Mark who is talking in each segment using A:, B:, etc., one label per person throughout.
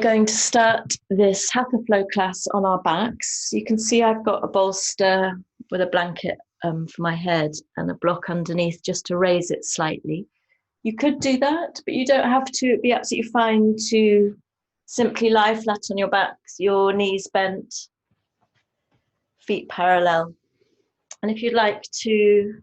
A: Going to start this Hatha Flow class on our backs. You can see I've got a bolster with a blanket for my head and a block underneath just to raise it slightly. You could do that, but you don't have to. It'd be absolutely fine to simply lie flat on your back, your knees bent, feet parallel. And if you'd like to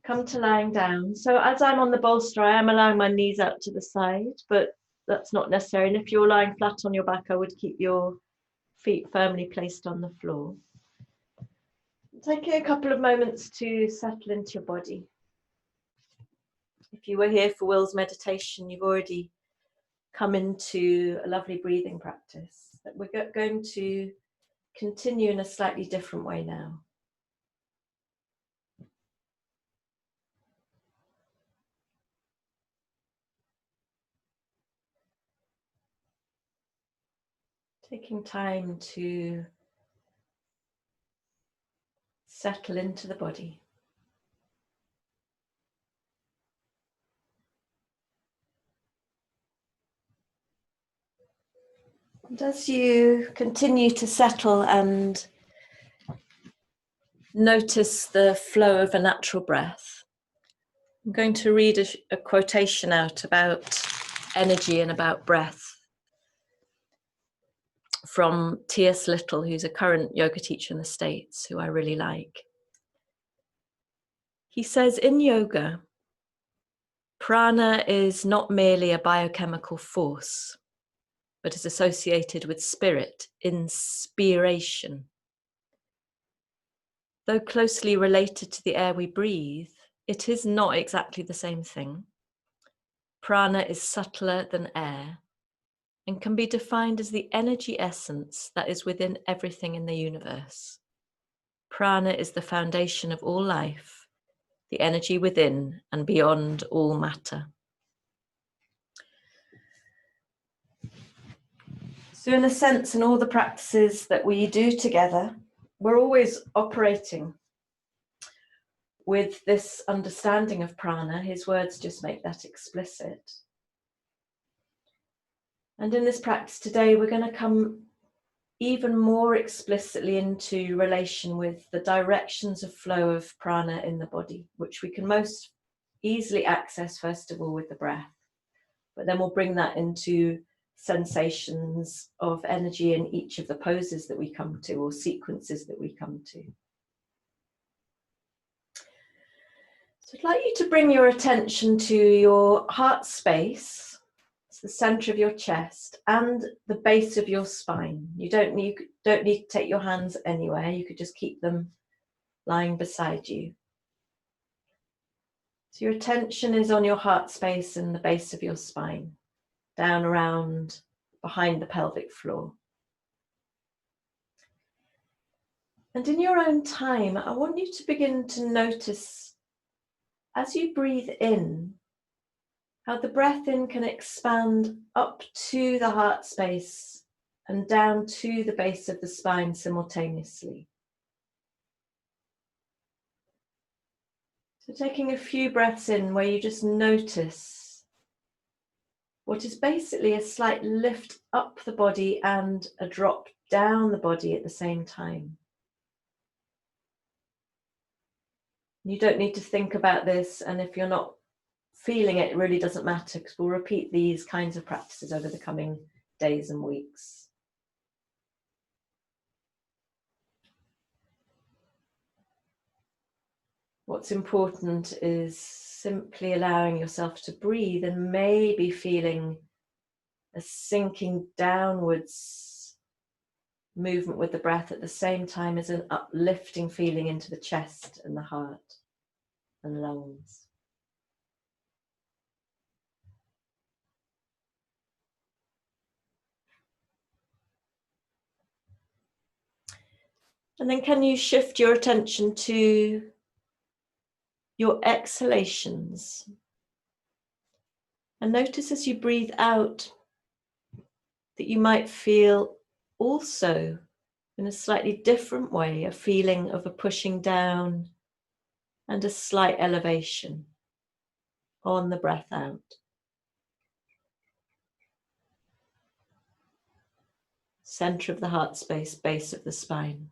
A: come to lying down. So as I'm on the bolster, I am allowing my knees out to the side, but that's not necessary. And if you're lying flat on your back, I would keep your feet firmly placed on the floor. Taking a couple of moments to settle into your body. If you were here for Will's meditation, you've already come into a lovely breathing practice that we're going to continue in a slightly different way now. Taking time to settle into the body. And as you continue to settle and notice the flow of a natural breath, I'm going to read a quotation out about energy and about breath from T.S. Little, who's a current yoga teacher in the States, who I really like. He says, in yoga, prana is not merely a biochemical force, but is associated with spirit, inspiration. Though closely related to the air we breathe, it is not exactly the same thing. Prana is subtler than air and can be defined as the energy essence that is within everything in the universe. Prana is the foundation of all life, the energy within and beyond all matter. So in a sense, in all the practices that we do together, we're always operating with this understanding of prana. His words just make that explicit. And in this practice today, we're going to come even more explicitly into relation with the directions of flow of prana in the body, which we can most easily access, first of all, with the breath. But then we'll bring that into sensations of energy in each of the poses that we come to, or sequences that we come to. So I'd like you to bring your attention to your heart space. It's the center of your chest and the base of your spine. You don't need to take your hands anywhere. You could just keep them lying beside you. So your attention is on your heart space and the base of your spine, down around behind the pelvic floor. And in your own time, I want you to begin to notice, as you breathe in, how the breath in can expand up to the heart space and down to the base of the spine simultaneously. So taking a few breaths in where you just notice what is basically a slight lift up the body and a drop down the body at the same time. You don't need to think about this, and if you're not feeling it, it really doesn't matter, because we'll repeat these kinds of practices over the coming days and weeks. What's important is simply allowing yourself to breathe and maybe feeling a sinking downwards movement with the breath at the same time as an uplifting feeling into the chest and the heart and lungs. And then can you shift your attention to your exhalations? And notice as you breathe out that you might feel also, in a slightly different way, a feeling of a pushing down and a slight elevation on the breath out. center of the heart space, base of the spine.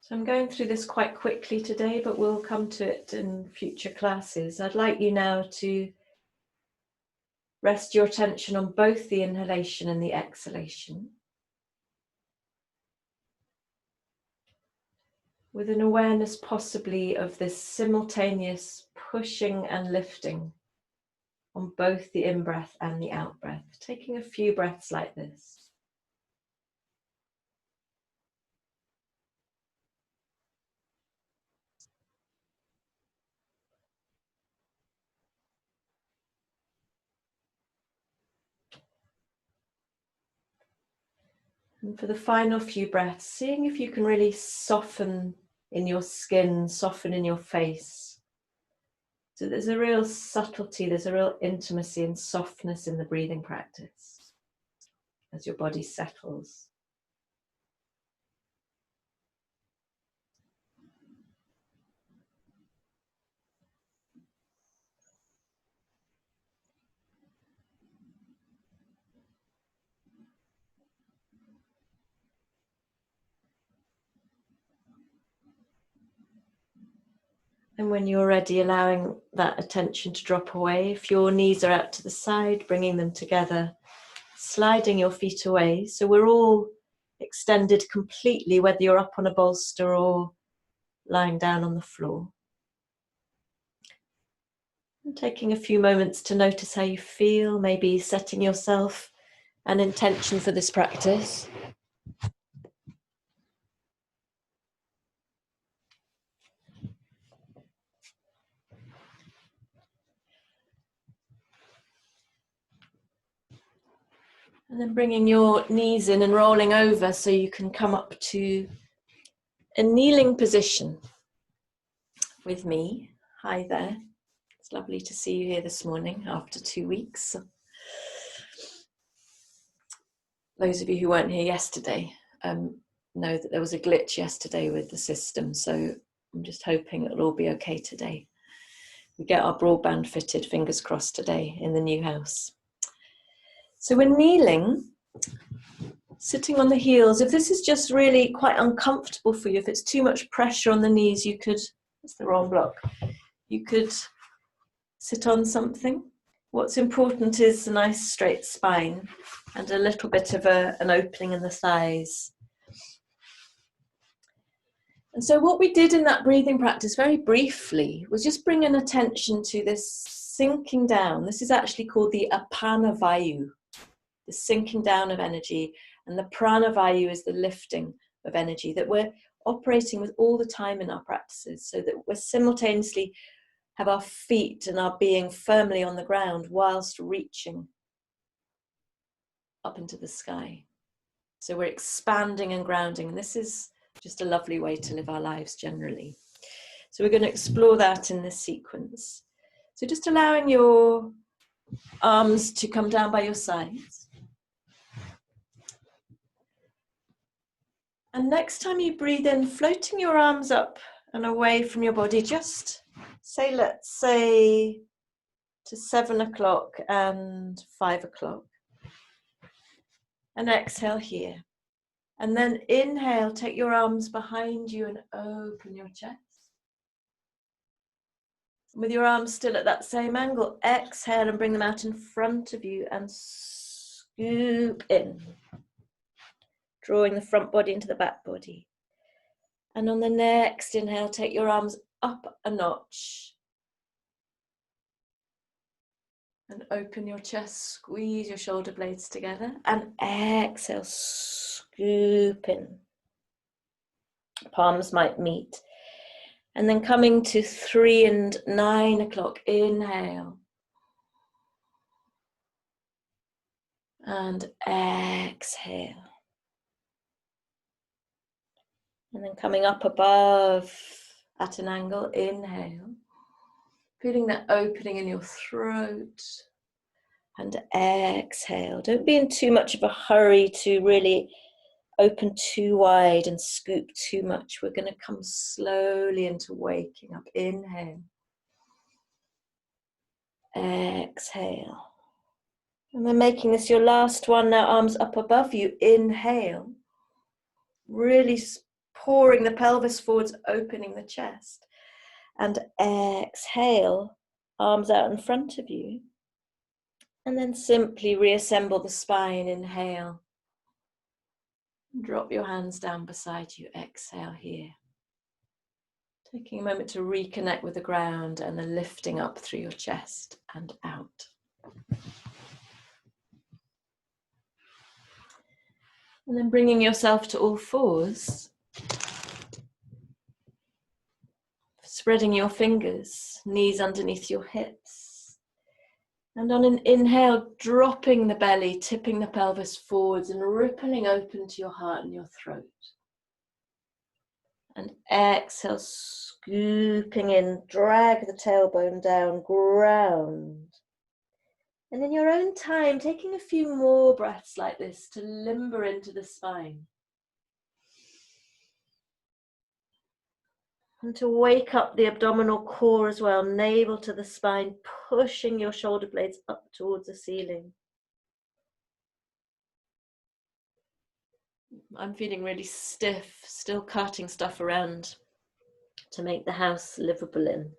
A: So I'm going through this quite quickly today, but we'll come to it in future classes. I'd like you now to rest your attention on both the inhalation and the exhalation, with an awareness possibly of this simultaneous pushing and lifting on both the in-breath and the out-breath, taking a few breaths like this. And for the final few breaths, seeing if you can really soften in your skin, soften in your face. So there's a real subtlety, there's a real intimacy and softness in the breathing practice as your body settles. And when you're ready, allowing that attention to drop away. If your knees are out to the side, bringing them together, sliding your feet away. So we're all extended completely, whether you're up on a bolster or lying down on the floor. And taking a few moments to notice how you feel, maybe setting yourself an intention for this practice. And then bringing your knees in and rolling over so you can come up to a kneeling position with me. Hi there. It's lovely to see you here this morning after 2 weeks. Those of you who weren't here yesterday know that there was a glitch yesterday with the system, so I'm just hoping it'll all be okay today. We get our broadband fitted, fingers crossed, today in the new house. So we're kneeling, sitting on the heels. If this is just really quite uncomfortable for you, if it's too much pressure on the knees, you could, that's the wrong block, you could sit on something. What's important is a nice straight spine and a little bit of an opening in the thighs. And so what we did in that breathing practice very briefly was just bring an attention to this sinking down. This is actually called the apana vayu, the sinking down of energy, and the prana vayu is the lifting of energy that we're operating with all the time in our practices, so that we're simultaneously have our feet and our being firmly on the ground whilst reaching up into the sky. So we're expanding and grounding, and this is just a lovely way to live our lives generally. So we're going to explore that in this sequence. So just allowing your arms to come down by your sides. And next time you breathe in, floating your arms up and away from your body, just say, let's say, to 7 o'clock and 5 o'clock. And exhale here. And then inhale, take your arms behind you and open your chest. With your arms still at that same angle, exhale and bring them out in front of you and scoop in, drawing the front body into the back body. And on the next inhale, take your arms up a notch. And open your chest, squeeze your shoulder blades together, and exhale, scoop in. Palms might meet. And then coming to 3 and 9 o'clock, inhale. And exhale. And then coming up above at an angle, inhale. Feeling that opening in your throat. And exhale. Don't be in too much of a hurry to really open too wide and scoop too much. We're going to come slowly into waking up. Inhale. Exhale. And then making this your last one. Now arms up above you. Inhale. Really pouring the pelvis forwards, opening the chest. And exhale. Arms out in front of you. And then simply reassemble the spine. Inhale. Drop your hands down beside you. Exhale here. Taking a moment to reconnect with the ground and then lifting up through your chest and out. And then bringing yourself to all fours. Spreading your fingers, knees underneath your hips. And on an inhale, dropping the belly, tipping the pelvis forwards and rippling open to your heart and your throat. And exhale, scooping in, drag the tailbone down, ground. And in your own time, taking a few more breaths like this to limber into the spine. And to wake up the abdominal core as well, navel to the spine, pushing your shoulder blades up towards the ceiling. I'm feeling really stiff, still carting stuff around to make the house livable in.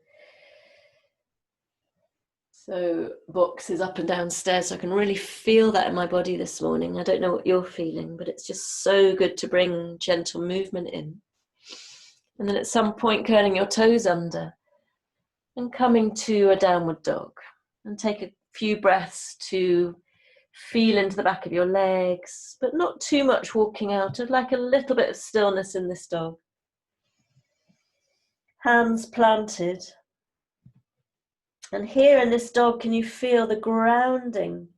A: So boxes up and down stairs, so I can really feel that in my body this morning. I don't know what you're feeling, but it's just so good to bring gentle movement in. And then at some point curling your toes under and coming to a downward dog. And take a few breaths to feel into the back of your legs, but not too much walking out. I'd like a little bit of stillness in this dog. Hands planted. And here in this dog, can you feel the grounding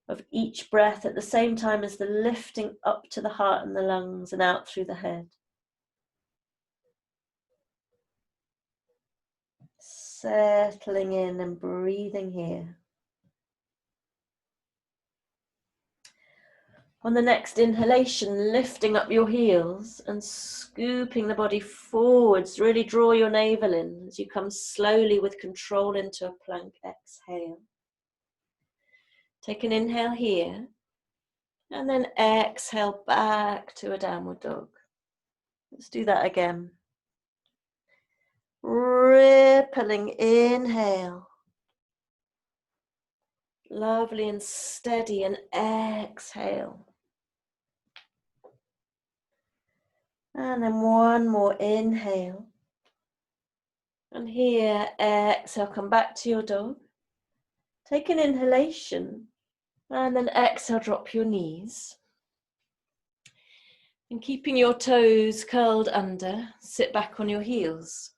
A: of each breath at the same time as the lifting up to the heart and the lungs and out through the head? Settling in and breathing here. On the next inhalation, lifting up your heels and scooping the body forwards. Really draw your navel in as you come slowly with control into a plank. Exhale. Take an inhale here and then exhale back to a downward dog. Let's do that again. Rippling inhale. Lovely and steady, and exhale. And then one more inhale. And here, exhale, come back to your dog. Take an inhalation. And then exhale, drop your knees. And keeping your toes curled under, sit back on your heels.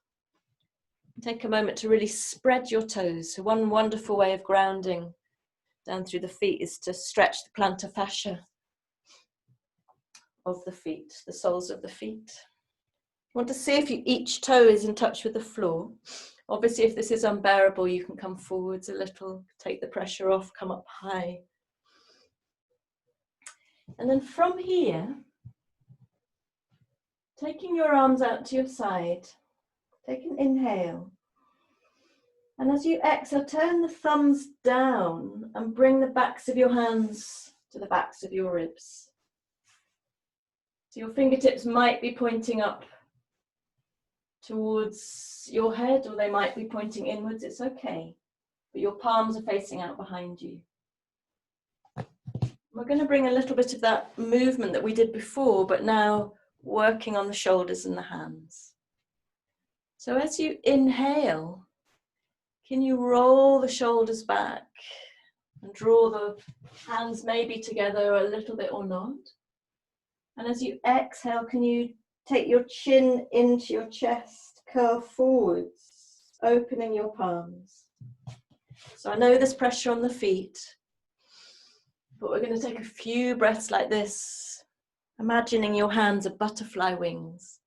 A: Take a moment to really spread your toes. So one wonderful way of grounding down through the feet is to stretch the plantar fascia of the feet, the soles of the feet. You want to see if each toe is in touch with the floor. Obviously, if this is unbearable, you can come forwards a little, take the pressure off, come up high. And then from here, taking your arms out to your side, take an inhale. And as you exhale, turn the thumbs down and bring the backs of your hands to the backs of your ribs. So your fingertips might be pointing up towards your head, or they might be pointing inwards. It's okay, but your palms are facing out behind you. We're going to bring a little bit of that movement that we did before, but now working on the shoulders and the hands. So as you inhale, can you roll the shoulders back and draw the hands maybe together a little bit or not? And as you exhale, can you take your chin into your chest, curl forwards, opening your palms. So I know there's pressure on the feet, but we're going to take a few breaths like this, imagining your hands are butterfly wings.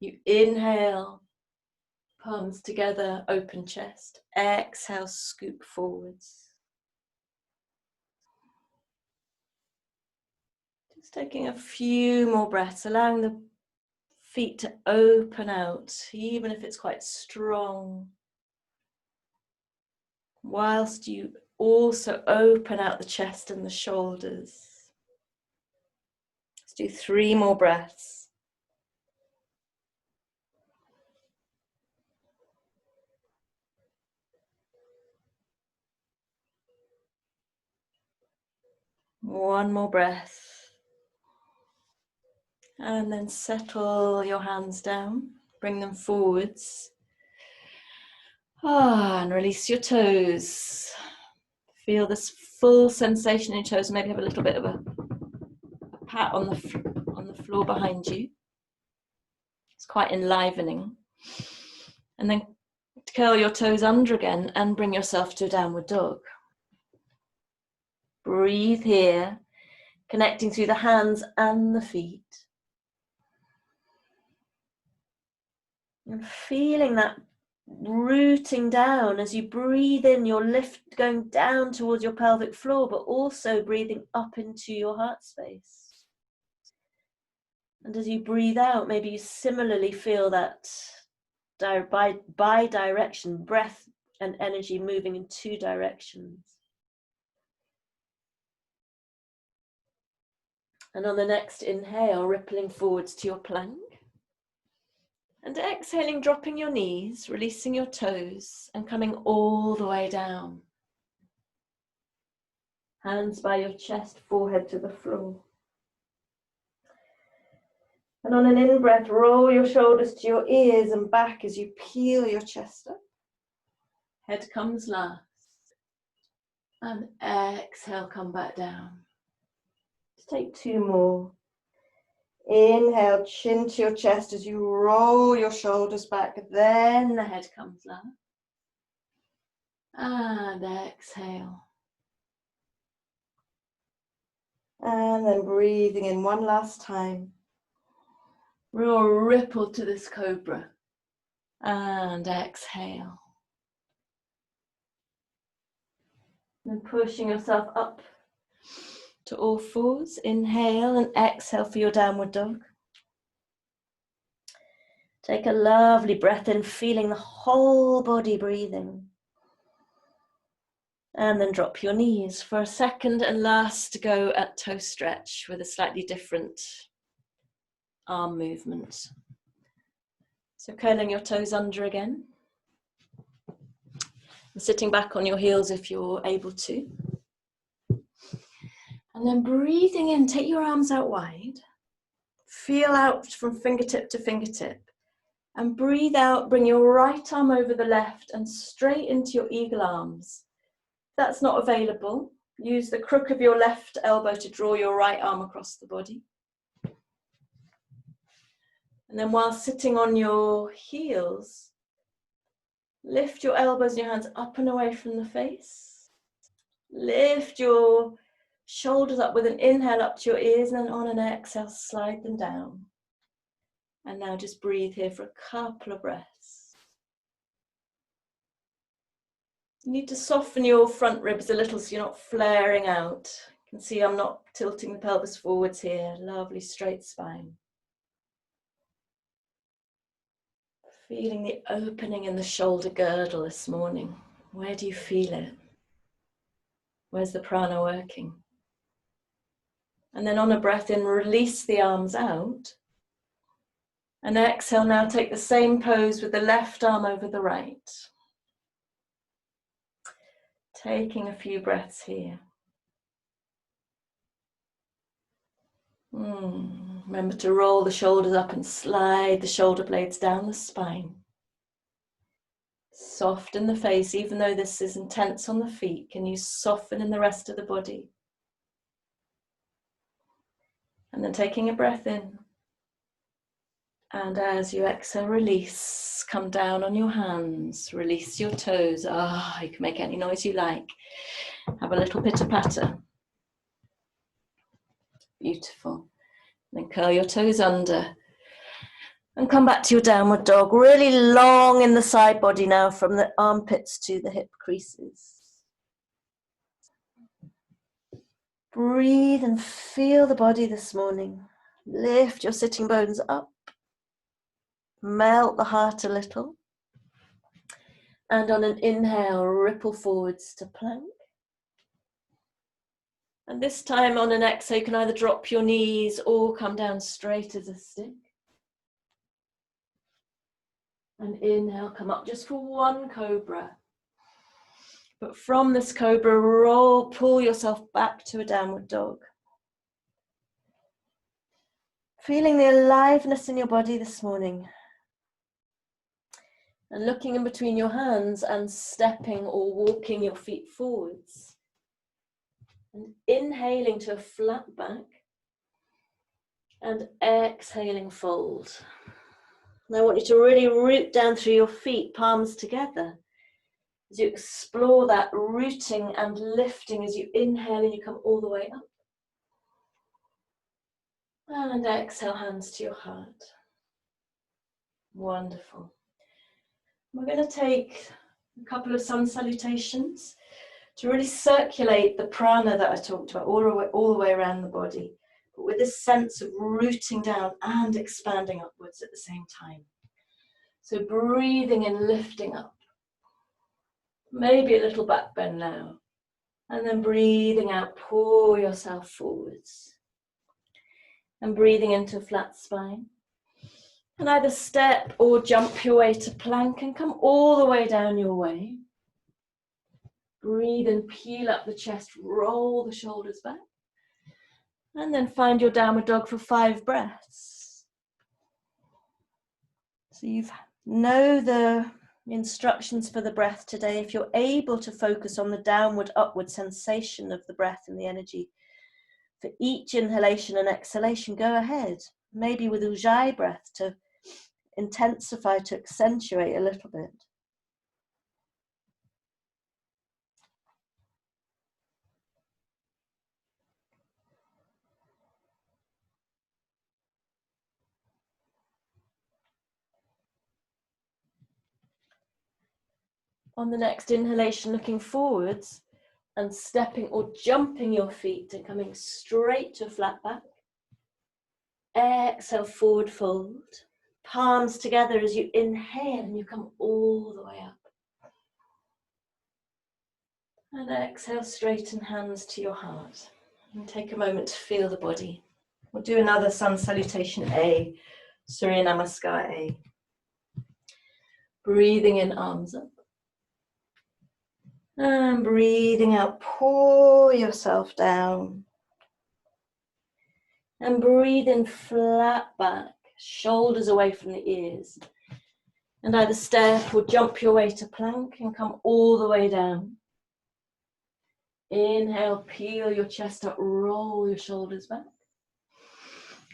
A: You inhale, palms together, open chest. Exhale, scoop forwards. Just taking a few more breaths, allowing the feet to open out, even if it's quite strong, whilst you also open out the chest and the shoulders. Let's do 3 more breaths. One more breath. And then settle your hands down, bring them forwards. And release your toes. Feel this full sensation in your toes. Maybe have a little bit of a pat on the floor behind you. It's quite enlivening. And then curl your toes under again and bring yourself to a downward dog. Breathe here, connecting through the hands and the feet. And feeling that rooting down as you breathe in, your lift going down towards your pelvic floor, but also breathing up into your heart space. And as you breathe out, maybe you similarly feel that bi-direction, breath and energy moving in 2 directions. And on the next inhale, rippling forwards to your plank. And exhaling, dropping your knees, releasing your toes and coming all the way down. Hands by your chest, forehead to the floor. And on an in-breath, roll your shoulders to your ears and back as you peel your chest up. Head comes last. And exhale, come back down. Just take 2 more. Inhale, chin to your chest as you roll your shoulders back. Then the head comes last. And exhale. And then breathing in one last time. Real ripple to this cobra. And exhale. And pushing yourself up to all fours. Inhale and exhale for your downward dog. Take a lovely breath in, feeling the whole body breathing. And then drop your knees for a second and last go at toe stretch with a slightly different arm movement. So curling your toes under again. And sitting back on your heels if you're able to. And then breathing in, take your arms out wide. Feel out from fingertip to fingertip. And breathe out, bring your right arm over the left and straight into your eagle arms. If that's not available, use the crook of your left elbow to draw your right arm across the body. And then while sitting on your heels, lift your elbows and your hands up and away from the face. Lift your shoulders up with an inhale up to your ears, and then on an exhale, slide them down. And now just breathe here for a couple of breaths. You need to soften your front ribs a little so you're not flaring out. You can see I'm not tilting the pelvis forwards here. Lovely straight spine. Feeling the opening in the shoulder girdle this morning. Where do you feel it? Where's the prana working? And then on a breath in, release the arms out. And exhale, now take the same pose with the left arm over the right. Taking a few breaths here. Remember to roll the shoulders up and slide the shoulder blades down the spine. Soften the face, even though this is intense on the feet. Can you soften in the rest of the body? And then taking a breath in. And as you exhale, release. Come down on your hands. Release your toes. You can make any noise you like. Have a little pitter-patter. Beautiful. Then curl your toes under. And come back to your downward dog. Really long in the side body now from the armpits to the hip creases. Breathe and feel the body this morning. Lift your sitting bones up. Melt the heart a little. And on an inhale, ripple forwards to plank. And this time on an exhale, you can either drop your knees or come down straight as a stick. And inhale, come up just for one cobra. But from this cobra, roll, pull yourself back to a downward dog. Feeling the aliveness in your body this morning. And looking in between your hands and stepping or walking your feet forwards. And inhaling to a flat back. And exhaling, fold. Now I want you to really root down through your feet, palms together. As you explore that rooting and lifting as you inhale and you come all the way up. And exhale, hands to your heart. Wonderful. We're going to take a couple of sun salutations to really circulate the prana that I talked about all the way around the body, but with this sense of rooting down and expanding upwards at the same time. So breathing in, lifting up. Maybe a little back bend now. And then breathing out, pour yourself forwards. And breathing into a flat spine. And either step or jump your way to plank and come all the way down your way. Breathe and peel up the chest, roll the shoulders back. And then find your downward dog for 5 breaths. So you know the instructions for the breath today. If you're able to focus on the downward, upward sensation of the breath and the energy, for each inhalation and exhalation, go ahead. Maybe with Ujjayi breath to intensify, to accentuate a little bit. On the next inhalation, looking forwards and stepping or jumping your feet and coming straight to a flat back. Exhale, forward fold. Palms together as you inhale and you come all the way up. And exhale, straighten hands to your heart. And take a moment to feel the body. We'll do another sun salutation A, Surya Namaskar A. Breathing in, arms up. And breathing out, pour yourself down. And breathe in, flat back, shoulders away from the ears. And either step or jump your way to plank and come all the way down. Inhale, peel your chest up, roll your shoulders back.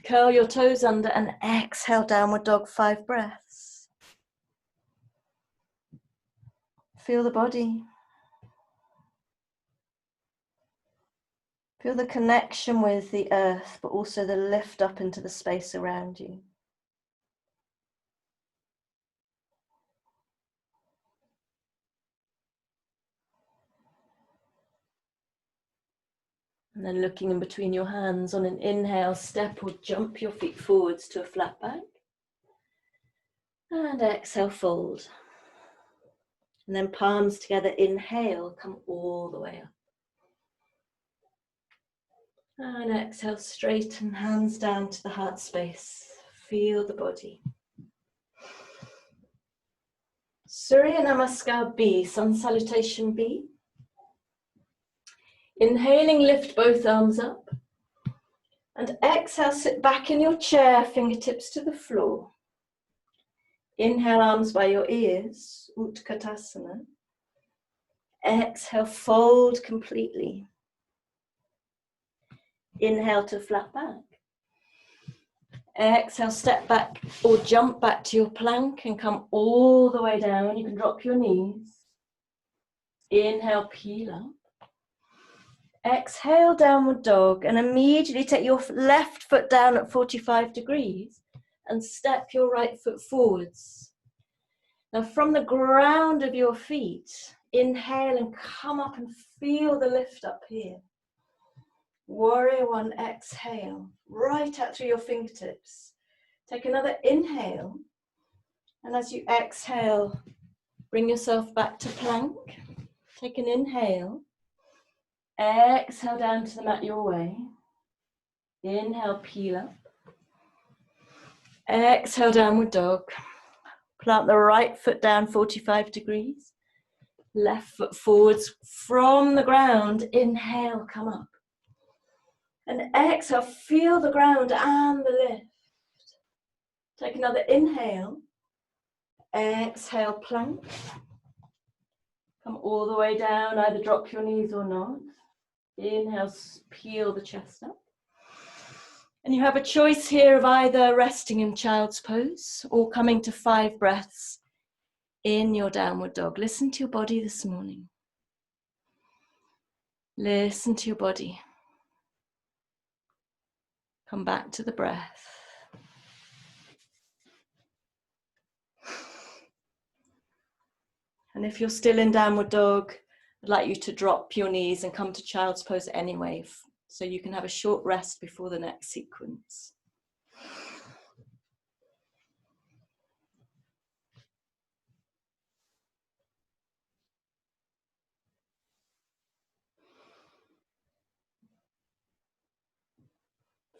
A: Curl your toes under and exhale, downward dog, 5 breaths. Feel the body. Feel the connection with the earth, but also the lift up into the space around you. And then looking in between your hands, on an inhale, step or jump your feet forwards to a flat back. And exhale, fold. And then palms together, inhale, come all the way up. And exhale, straighten hands down to the heart space. Feel the body. Surya Namaskar B, sun salutation B. Inhaling, lift both arms up. And exhale, sit back in your chair, fingertips to the floor. Inhale, arms by your ears, Utkatasana. Exhale, fold completely. Inhale to flat back. Exhale, step back or jump back to your plank and come all the way down. You can drop your knees. Inhale, peel up. Exhale, downward dog, and immediately take your left foot down at 45 degrees and step your right foot forwards. Now from the ground of your feet, inhale and come up and feel the lift up here. Warrior one, exhale, right out through your fingertips. Take another inhale, and as you exhale, bring yourself back to plank. Take an inhale, exhale down to the mat your way. Inhale, peel up. Exhale, downward dog. Plant the right foot down 45 degrees. Left foot forwards from the ground. Inhale, come up. And exhale, feel the ground and the lift. Take another inhale. Exhale, plank. Come all the way down, either drop your knees or not. Inhale, peel the chest up. And you have a choice here of either resting in child's pose or coming to 5 breaths in your downward dog. Listen to your body this morning. Listen to your body. Come back to the breath. And if you're still in downward dog, I'd like you to drop your knees and come to child's pose anyway, so you can have a short rest before the next sequence.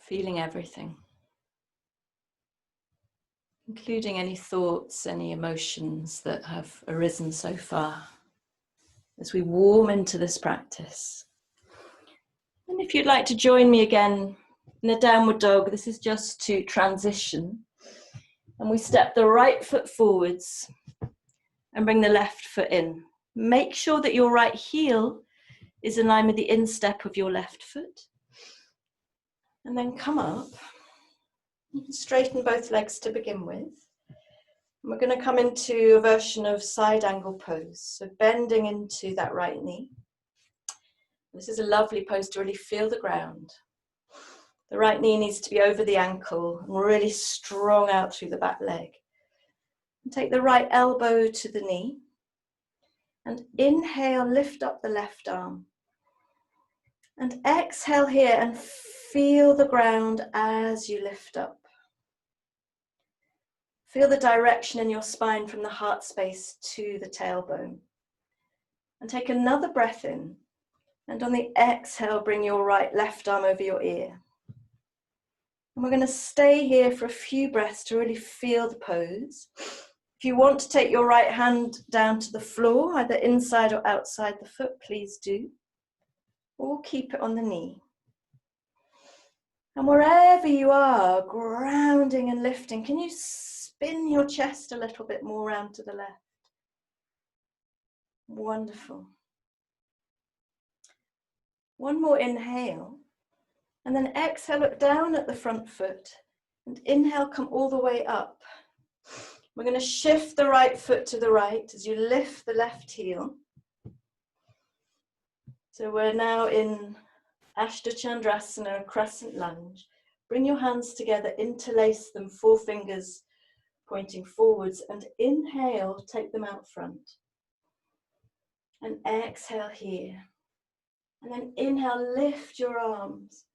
A: Feeling everything, including any thoughts, any emotions that have arisen so far as we warm into this practice. And if you'd like to join me again in a downward dog, this is just to transition. And we step the right foot forwards and bring the left foot in. Make sure that your right heel is in line with the instep of your left foot. And then come up. You can straighten both legs to begin with. And we're going to come into a version of side angle pose. So bending into that right knee. This is a lovely pose to really feel the ground. The right knee needs to be over the ankle and really strong out through the back leg. And take the right elbow to the knee. And inhale, lift up the left arm. And exhale here and feel the ground as you lift up. Feel the direction in your spine from the heart space to the tailbone. And take another breath in. And on the exhale, bring your right left arm over your ear. And we're going to stay here for a few breaths to really feel the pose. If you want to take your right hand down to the floor, either inside or outside the foot, please do. Or keep it on the knee. And wherever you are, grounding and lifting, can you spin your chest a little bit more round to the left? Wonderful. One more inhale. And then exhale, look down at the front foot. And inhale, come all the way up. We're going to shift the right foot to the right as you lift the left heel. So we're now in Ashtha Chandrasana, crescent lunge. Bring your hands together, interlace them, 4 fingers pointing forwards, and inhale, take them out front. And exhale here. And then inhale, lift your arms.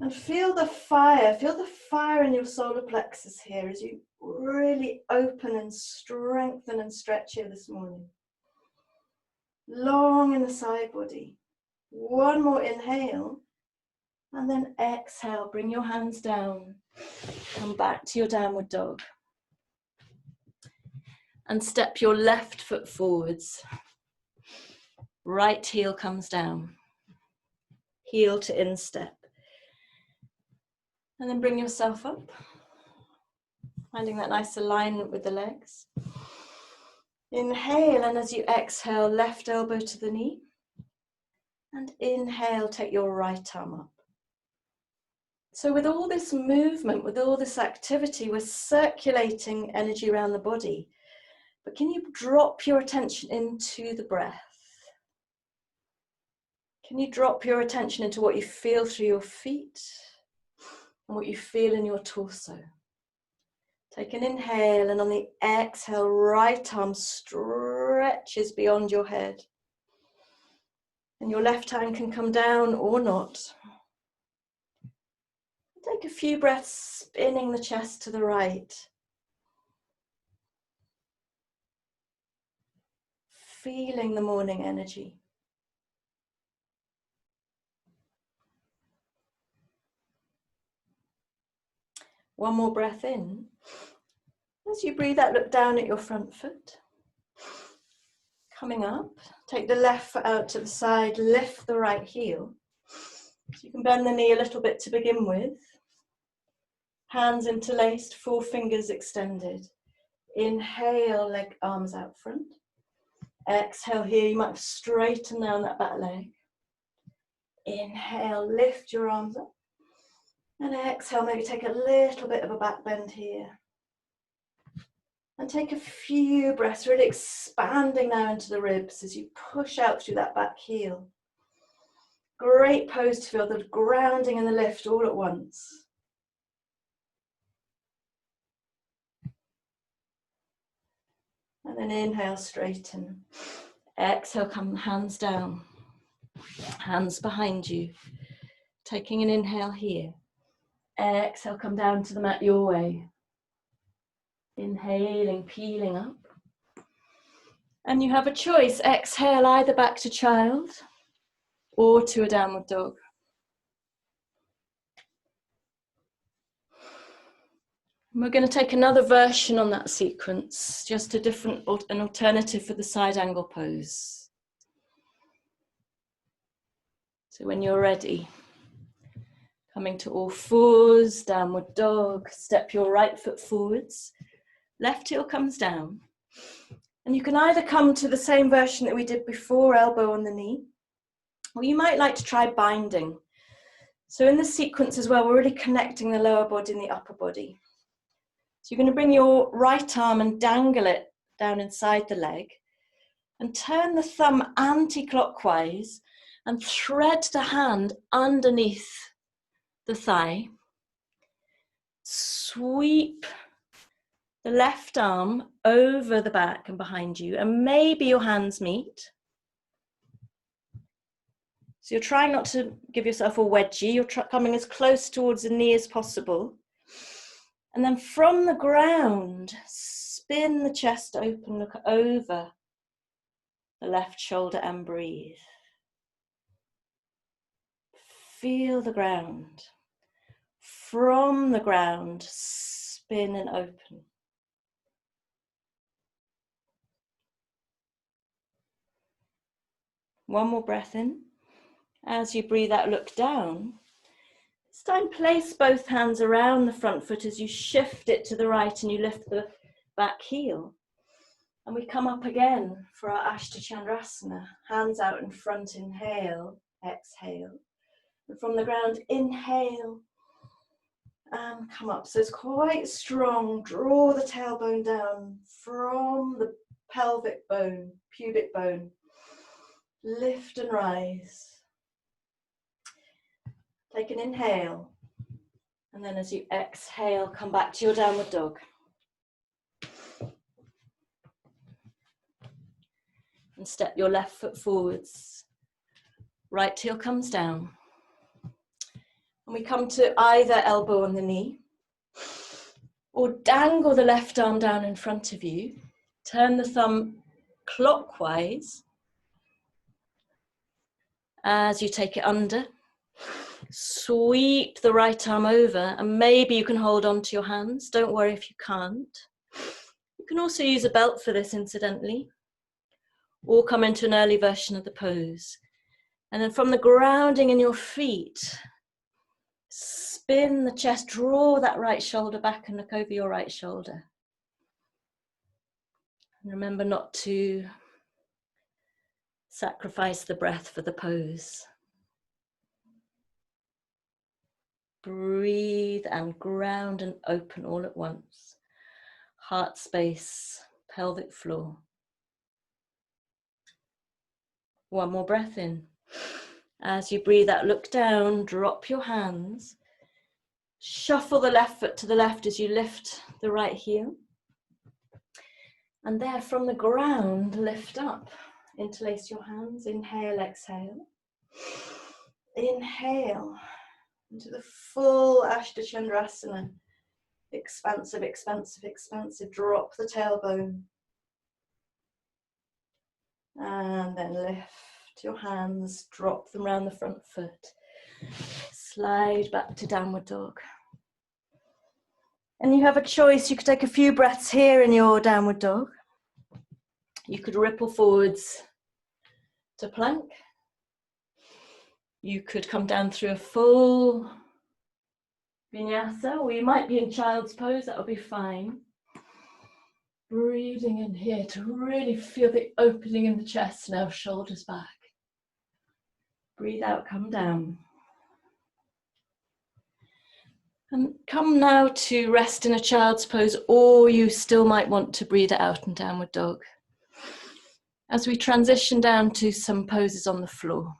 A: And feel the fire in your solar plexus here as you really open and strengthen and stretch here this morning. Long in the side body. One more inhale. And then exhale, bring your hands down. Come back to your downward dog. And step your left foot forwards. Right heel comes down. Heel to instep. And then bring yourself up. Finding that nice alignment with the legs. Inhale, and as you exhale, left elbow to the knee. And inhale, take your right arm up. So with all this movement, with all this activity, we're circulating energy around the body. But can you drop your attention into the breath? Can you drop your attention into what you feel through your feet and what you feel in your torso? Take an inhale, and on the exhale, right arm stretches beyond your head. And your left hand can come down or not. Take a few breaths, spinning the chest to the right. Feeling the morning energy. One more breath in. As you breathe out, look down at your front foot. Coming up, take the left foot out to the side, lift the right heel. So you can bend the knee a little bit to begin with. Hands interlaced, forefingers extended. Inhale, leg, arms out front. Exhale here, you might straighten down that back leg. Inhale, lift your arms up. And exhale, maybe take a little bit of a back bend here. And take a few breaths, really expanding now into the ribs as you push out through that back heel. Great pose to feel the grounding and the lift all at once. And then inhale, straighten. Exhale, come hands down. Hands behind you. Taking an inhale here. Exhale, come down to the mat your way. Inhaling, peeling up. And you have a choice. Exhale either back to child or to a downward dog. And we're going to take another version on that sequence, just an alternative for the side angle pose. So when you're ready, coming to all fours, downward dog, step your right foot forwards, left heel comes down. And you can either come to the same version that we did before, elbow on the knee, or you might like to try binding. So in this sequence as well, we're really connecting the lower body and the upper body. So you're going to bring your right arm and dangle it down inside the leg and turn the thumb anti-clockwise and thread the hand underneath the thigh. Sweep the left arm over the back and behind you, and maybe your hands meet. So you're trying not to give yourself a wedgie, you're coming as close towards the knee as possible. And then from the ground, spin the chest open, look over the left shoulder and breathe. Feel the ground. From the ground, spin and open. One more breath in. As you breathe out, look down. This time, place both hands around the front foot as you shift it to the right and you lift the back heel. And we come up again for our Ashtachandrasana. Hands out in front, inhale, exhale. And from the ground, inhale and come up. So it's quite strong. Draw the tailbone down from the pelvic bone, pubic bone. Lift and rise. Take an inhale. And then as you exhale, come back to your downward dog. And step your left foot forwards. Right heel comes down. And we come to either elbow on the knee. Or dangle the left arm down in front of you. Turn the thumb clockwise. As you take it under, sweep the right arm over, and maybe you can hold on to your hands. Don't worry if you can't. You can also use a belt for this, incidentally, or come into an early version of the pose. And then from the grounding in your feet, spin the chest, draw that right shoulder back and look over your right shoulder. And remember not to sacrifice the breath for the pose. Breathe and ground and open all at once. Heart space, pelvic floor. One more breath in. As you breathe out, look down, drop your hands. Shuffle the left foot to the left as you lift the right heel. And there from the ground, lift up. Interlace your hands, inhale, exhale. Inhale into the full Ashtha Chandrasana. Expansive, expansive, expansive. Drop the tailbone. And then lift your hands, drop them around the front foot. Slide back to downward dog. And you have a choice. You could take a few breaths here in your downward dog. You could ripple forwards to plank. You could come down through a full vinyasa, or you might be in child's pose, that'll be fine. Breathing in here to really feel the opening in the chest now, shoulders back. Breathe out, come down. And come now to rest in a child's pose, or you still might want to breathe it out in downward dog. As we transition down to some poses on the floor.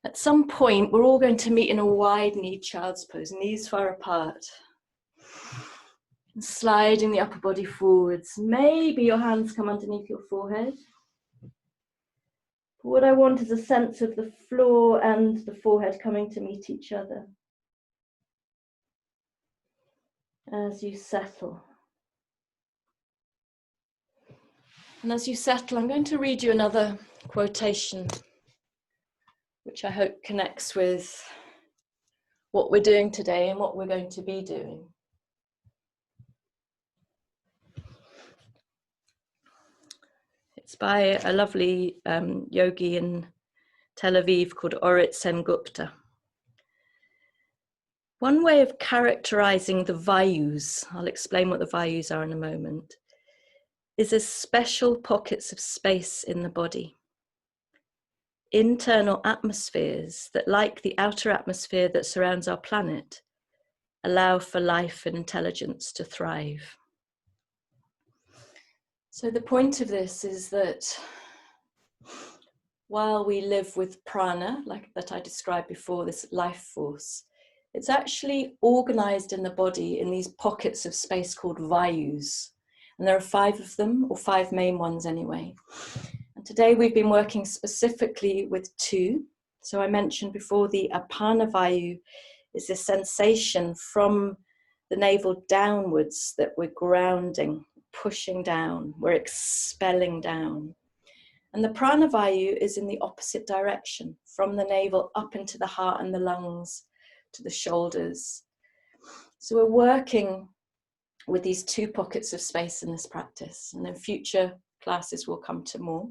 A: At some point, we're all going to meet in a wide knee child's pose, knees far apart. And sliding the upper body forwards. Maybe your hands come underneath your forehead. But what I want is a sense of the floor and the forehead coming to meet each other. As you settle. And as you settle, I'm going to read you another quotation, which I hope connects with what we're doing today and what we're going to be doing. It's by a lovely yogi in Tel Aviv called Orit Sengupta. One way of characterizing the vayus, I'll explain what the vayus are in a moment, is as special pockets of space in the body. Internal atmospheres that, like the outer atmosphere that surrounds our planet, allow for life and intelligence to thrive. So the point of this is that while we live with prana, like that I described before, this life force, it's actually organized in the body in these pockets of space called vayus. And there are 5 of them, or 5 main ones anyway. And today we've been working specifically with 2. So I mentioned before the apana vayu is this sensation from the navel downwards that we're grounding, pushing down, we're expelling down. And the prana vayu is in the opposite direction, from the navel up into the heart and the lungs to the shoulders. So we're working with these 2 pockets of space in this practice, and in future classes we'll come to more.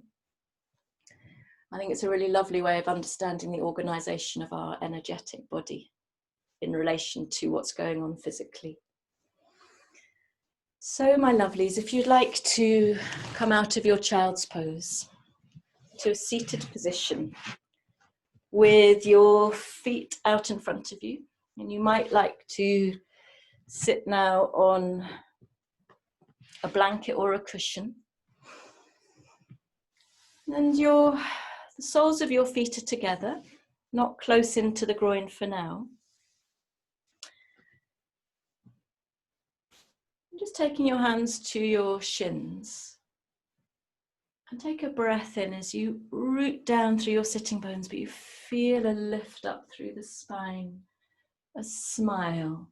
A: I think it's a really lovely way of understanding the organization of our energetic body in relation to what's going on physically. So my lovelies, if you'd like to come out of your child's pose to a seated position with your feet out in front of you, and you might like to sit now on a blanket or a cushion, and the soles of your feet are together, not close into the groin for now. Just taking your hands to your shins, and take a breath in as you root down through your sitting bones, but you feel a lift up through the spine, a smile.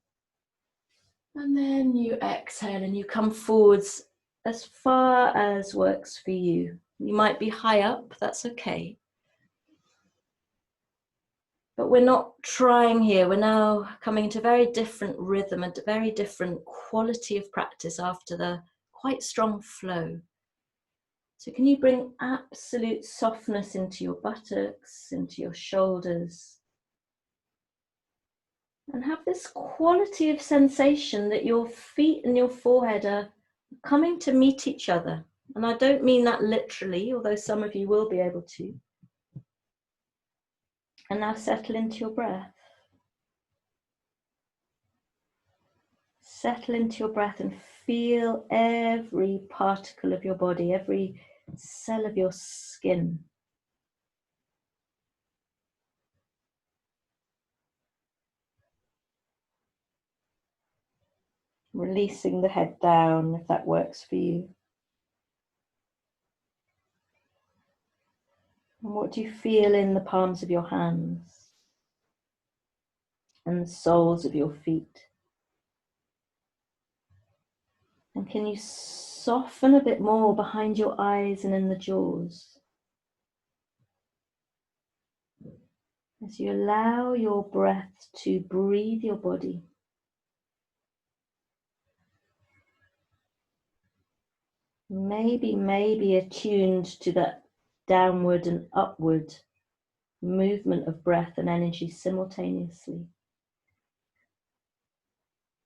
A: And then you exhale and you come forwards as far as works for you. You might be high up, that's okay. But we're not trying here. We're now coming into a very different rhythm and a very different quality of practice after the quite strong flow. So can you bring absolute softness into your buttocks, into your shoulders? And have this quality of sensation that your feet and your forehead are coming to meet each other. And I don't mean that literally, although some of you will be able to. And now settle into your breath. Settle into your breath and feel every particle of your body, every cell of your skin. Releasing the head down if that works for you. And what do you feel in the palms of your hands and the soles of your feet? And can you soften a bit more behind your eyes and in the jaws as you allow your breath to breathe your body? Maybe attuned to that downward and upward movement of breath and energy simultaneously.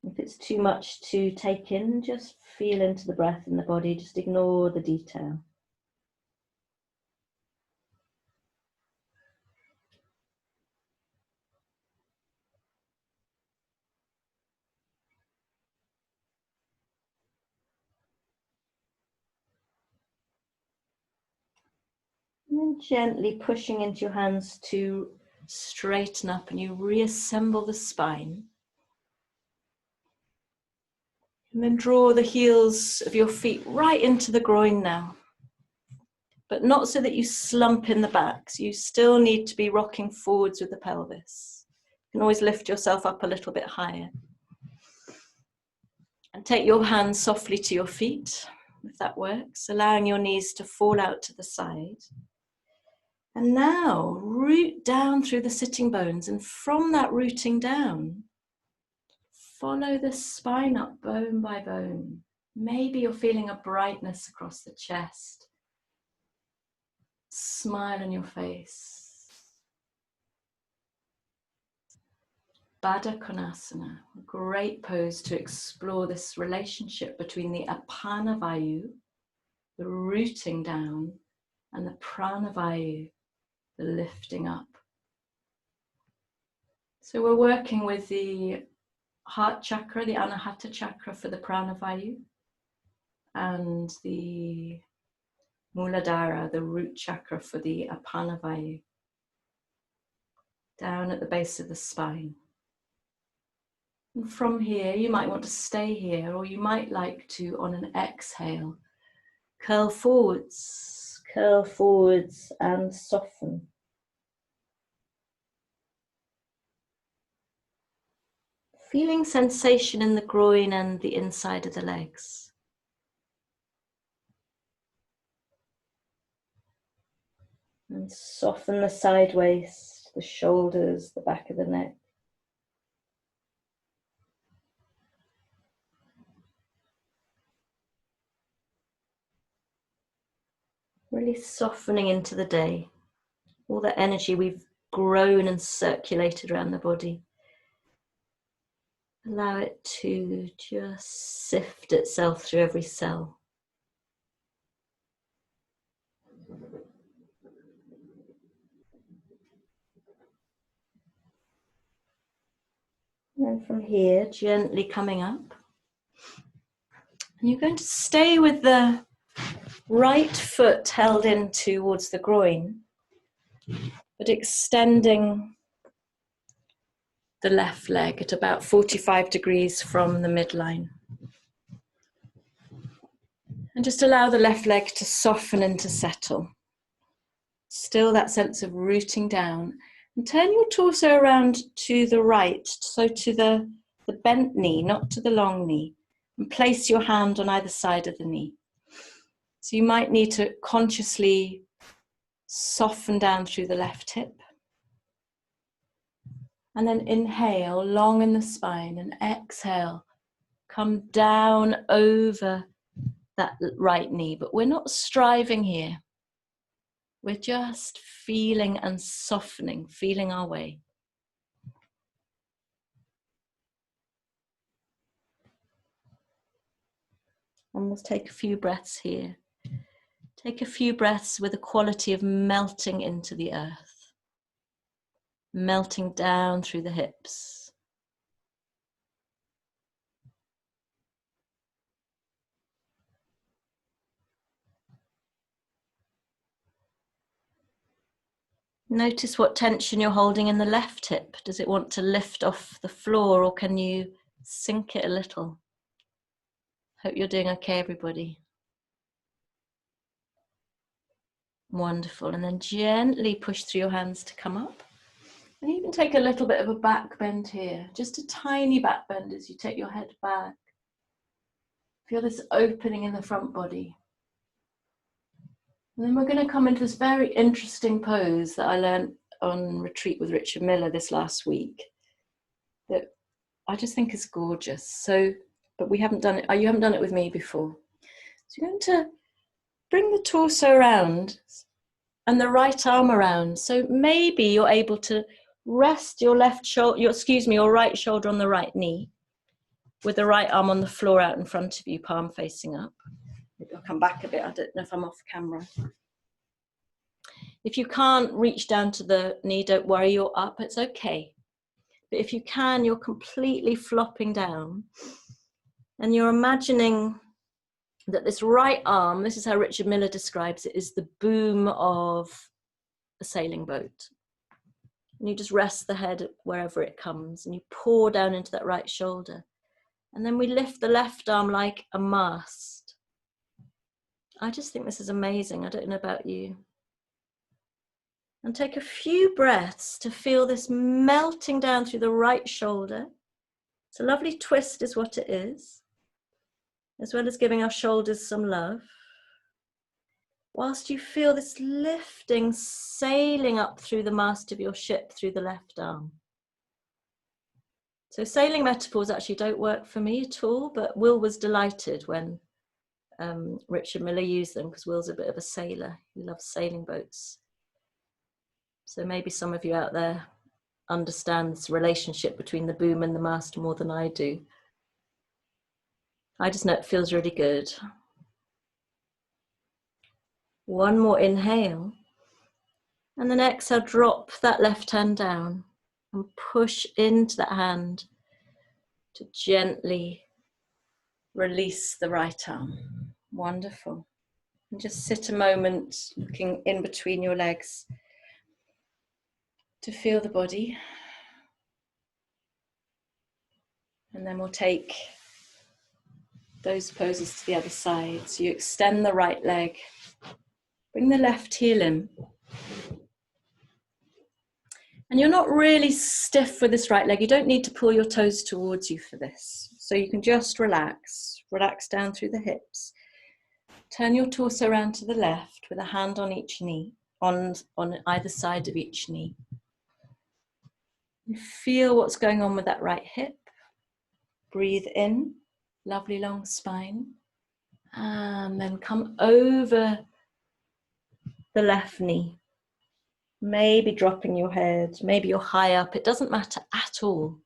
A: If it's too much to take in, just feel into the breath in the body, just ignore the detail. And then gently pushing into your hands to straighten up, and you reassemble the spine. And then draw the heels of your feet right into the groin now. But not so that you slump in the back. So you still need to be rocking forwards with the pelvis. You can always lift yourself up a little bit higher. And take your hands softly to your feet, if that works, allowing your knees to fall out to the side. And now root down through the sitting bones, and from that rooting down, follow the spine up bone by bone. Maybe you're feeling a brightness across the chest. Smile on your face. Baddha Konasana, a great pose to explore this relationship between the Apana Vayu, the rooting down, and the Prana Vayu, the lifting up. So we're working with the heart chakra, the Anahata chakra for the Prana Vayu, and the Muladhara, the root chakra for the Apana Vayu, down at the base of the spine. And from here, you might want to stay here, or you might like to, on an exhale, curl forwards and soften. Feeling sensation in the groin and the inside of the legs. And soften the side waist, the shoulders, the back of the neck. Really softening into the day. All that energy we've grown and circulated around the body. Allow it to just sift itself through every cell. And then from here, gently coming up. And you're going to stay with the right foot held in towards the groin, but extending the left leg at about 45 degrees from the midline. And just allow the left leg to soften and to settle. Still that sense of rooting down. And turn your torso around to the right, so to the bent knee, not to the long knee. And place your hand on either side of the knee. So you might need to consciously soften down through the left hip. And then inhale, long in the spine, and exhale, come down over that right knee. But we're not striving here. We're just feeling and softening, feeling our way. And we'll take a few breaths here. Take a few breaths with a quality of melting into the earth. Melting down through the hips. Notice what tension you're holding in the left hip. Does it want to lift off the floor, or can you sink it a little? Hope you're doing okay, everybody. Wonderful. And then gently push through your hands to come up. And you can take a little bit of a back bend here, just a tiny back bend as you take your head back. Feel this opening in the front body. And then we're going to come into this very interesting pose that I learned on retreat with Richard Miller this last week, that I just think is gorgeous. So, but we haven't done it, you haven't done it with me before. So you're going to bring the torso around and the right arm around. So maybe you're able to rest your left shoulder, your right shoulder on the right knee, with the right arm on the floor out in front of you, palm facing up. Maybe I'll come back a bit, I don't know if I'm off camera. If you can't reach down to the knee, don't worry, you're up, it's okay. But if you can, you're completely flopping down. And you're imagining that this right arm, this is how Richard Miller describes it, is the boom of a sailing boat. And you just rest the head wherever it comes, and you pour down into that right shoulder. And then we lift the left arm like a mast. I just think this is amazing. I don't know about you. And take a few breaths to feel this melting down through the right shoulder. It's a lovely twist is what it is, as well as giving our shoulders some love. Whilst you feel this lifting, sailing up through the mast of your ship through the left arm. So sailing metaphors actually don't work for me at all, but Will was delighted when Richard Miller used them, because Will's a bit of a sailor. He loves sailing boats. So maybe some of you out there understand this relationship between the boom and the mast more than I do. I just know it feels really good. One more inhale. And then exhale, drop that left hand down and push into that hand to gently release the right arm. Wonderful. And just sit a moment looking in between your legs to feel the body. And then we'll take those poses to the other side. So you extend the right leg, bring the left heel in. And you're not really stiff with this right leg. You don't need to pull your toes towards you for this. So you can just relax down through the hips. Turn your torso around to the left with a hand on each knee, on either side of each knee. And feel what's going on with that right hip. Breathe in, lovely long spine. And then come over the left knee. Maybe dropping your head, maybe you're high up, it doesn't matter at all.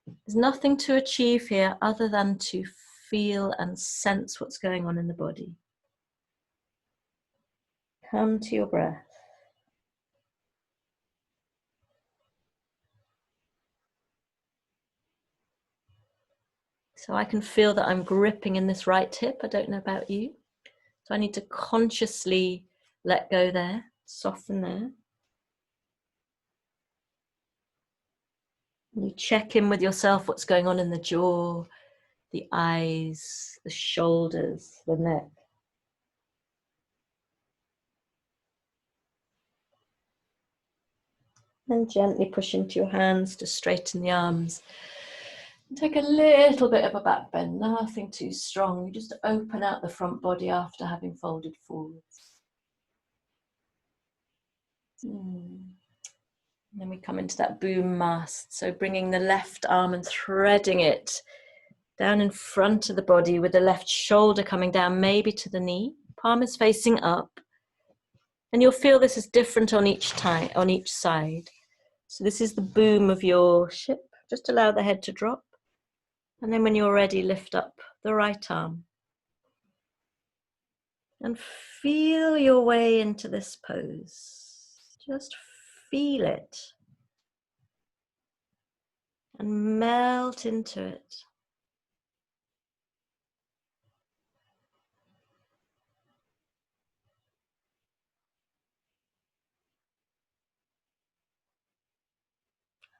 A: There's nothing to achieve here other than to feel and sense what's going on in the body. Come to your breath. So I can feel that I'm gripping in this right hip. I don't know about you. So I need to consciously let go there, soften there. You check in with yourself, what's going on in the jaw, the eyes, the shoulders, the neck. And gently push into your hands to straighten the arms. And take a little bit of a back bend, nothing too strong. You just open out the front body after having folded forwards. And then we come into that boom mast. So bringing the left arm and threading it down in front of the body with the left shoulder coming down, maybe to the knee. Palm is facing up. And you'll feel this is different on each side. So this is the boom of your ship. Just allow the head to drop. And then when you're ready, lift up the right arm. And feel your way into this pose. Just feel it. And melt into it.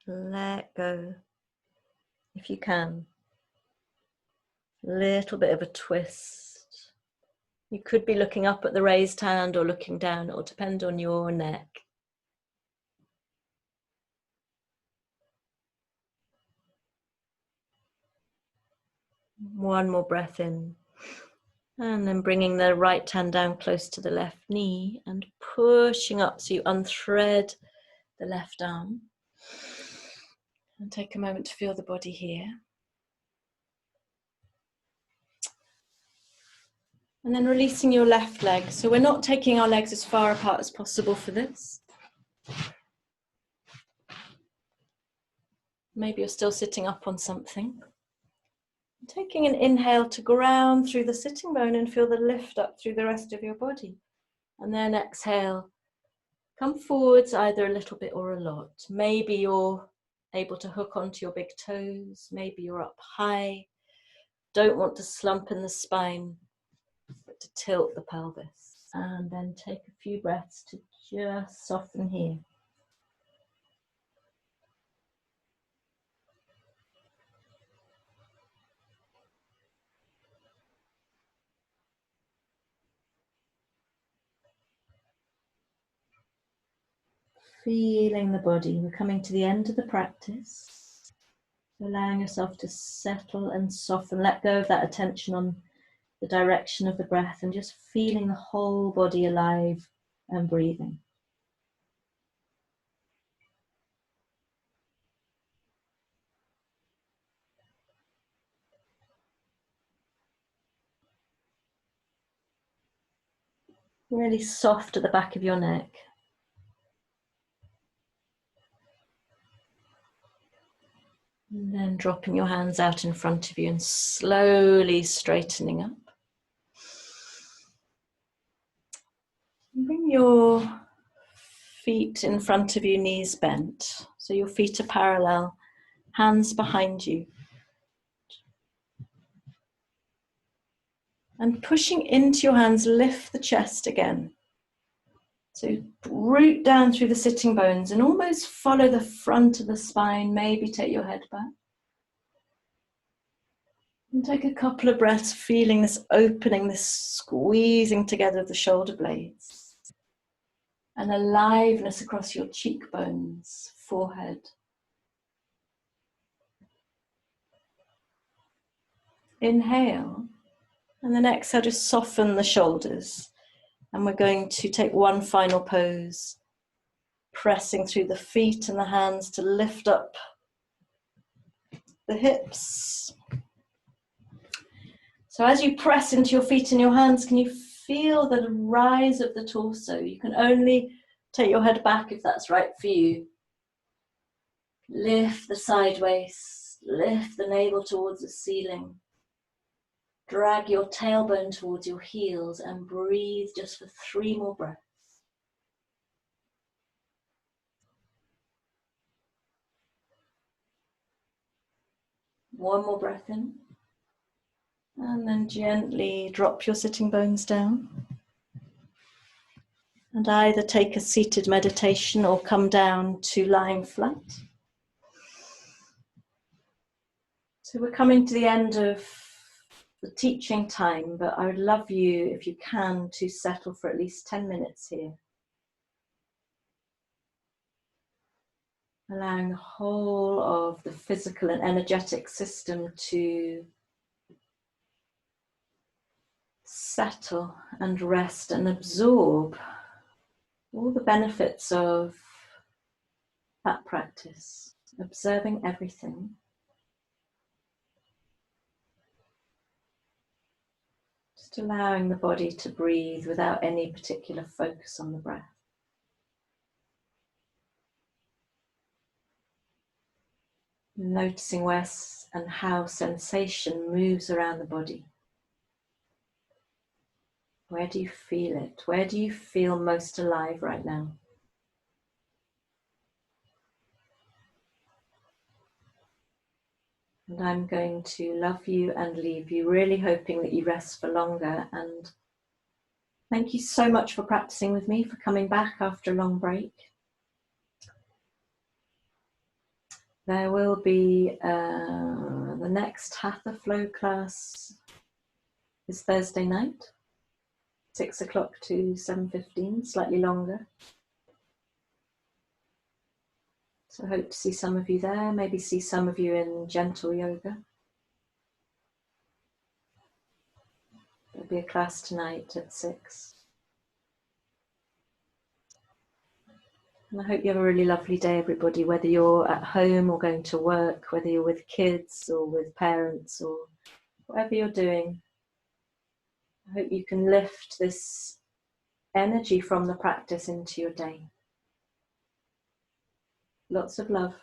A: Let go, if you can. Little bit of a twist. You could be looking up at the raised hand or looking down. It will depend on your neck. One more breath in. And then bringing the right hand down close to the left knee and pushing up so you unthread the left arm. And take a moment to feel the body here. And then releasing your left leg. So we're not taking our legs as far apart as possible for this. Maybe you're still sitting up on something. Taking an inhale to ground through the sitting bone and feel the lift up through the rest of your body. And then exhale. Come forwards either a little bit or a lot. Maybe you're able to hook onto your big toes. Maybe you're up high. Don't want to slump in the spine, but to tilt the pelvis. And then take a few breaths to just soften here. Feeling the body. We're coming to the end of the practice. Allowing yourself to settle and soften. Let go of that attention on the direction of the breath and just feeling the whole body alive and breathing. Really soft at the back of your neck. And then dropping your hands out in front of you and slowly straightening up. Bring your feet in front of you, knees bent. So your feet are parallel, hands behind you. And pushing into your hands, lift the chest again. So root down through the sitting bones and almost follow the front of the spine. Maybe take your head back. And take a couple of breaths, feeling this opening, this squeezing together of the shoulder blades. And aliveness across your cheekbones, forehead. Inhale. And then exhale, just soften the shoulders. And we're going to take one final pose, pressing through the feet and the hands to lift up the hips. So as you press into your feet and your hands, can you feel the rise of the torso? You can only take your head back if that's right for you. Lift the side waist, lift the navel towards the ceiling. Drag your tailbone towards your heels and breathe just for 3 more breaths. One more breath in. And then gently drop your sitting bones down. And either take a seated meditation or come down to lying flat. So we're coming to the end of the teaching time, but I would love you, if you can, to settle for at least 10 minutes here. Allowing the whole of the physical and energetic system to settle and rest and absorb all the benefits of that practice, observing everything. Just allowing the body to breathe without any particular focus on the breath. Noticing where and how sensation moves around the body. Where do you feel it? Where do you feel most alive right now? And I'm going to love you and leave you, really hoping that you rest for longer. And thank you so much for practicing with me, for coming back after a long break. There will be the next Hatha Flow class is Thursday night. 6 o'clock to 7:15, slightly longer. So I hope to see some of you there, maybe see some of you in gentle yoga. There'll be a class tonight at 6. And I hope you have a really lovely day, everybody, whether you're at home or going to work, whether you're with kids or with parents or whatever you're doing. I hope you can lift this energy from the practice into your day. Lots of love.